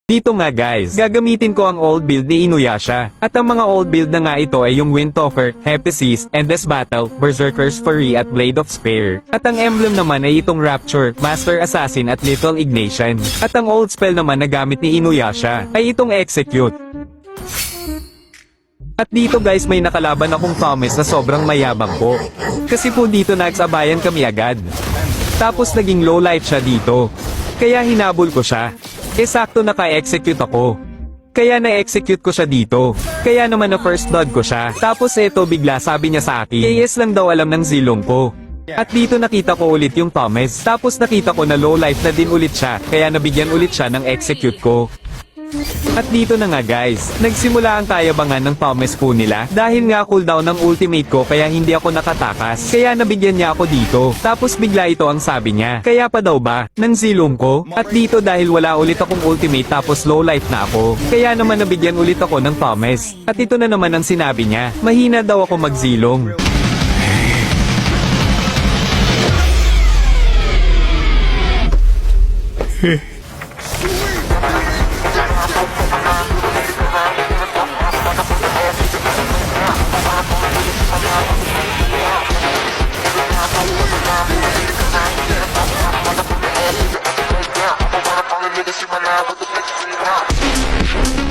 Dito nga guys, gagamitin ko ang old build ni Inuyasha. At ang mga old build na nga ito ay yung Windtalker, Hephaestus, Endless Battle, Berserker's Fury at Blade of Spear. At ang emblem naman ay itong Rapture, Master Assassin at Little Ignatian. At ang old spell naman na gamit ni Inuyasha ay itong Execute. At dito guys may nakalaban akong Thomas na sobrang mayabang po. Kasi po dito nagsabayan kami agad. Tapos naging low life siya dito. Kaya hinabol ko siya. Sakto naka-execute ako. Kaya na-execute ko siya dito. Kaya naman na first blood ko siya. Tapos eto bigla sabi niya sa akin, KS lang daw alam ng zilong ko. At dito nakita ko ulit yung Thomas. Tapos nakita ko na low life na din ulit siya. Kaya nabigyan ulit siya ng execute ko. At dito na nga guys, nagsimula ang kayabangan ng Thomas po nila. Dahil nga cooldown ng ultimate ko kaya hindi ako nakatakas. Kaya nabigyan niya ako dito. Tapos bigla ito ang sabi niya. Kaya pa daw ba, ng zilong ko? At dito dahil wala ulit akong ultimate tapos low life na ako. Kaya naman nabigyan ulit ako ng Thomas. At ito na naman ang sinabi niya. Mahina daw ako magzilong. Niggas see my live with the bitch.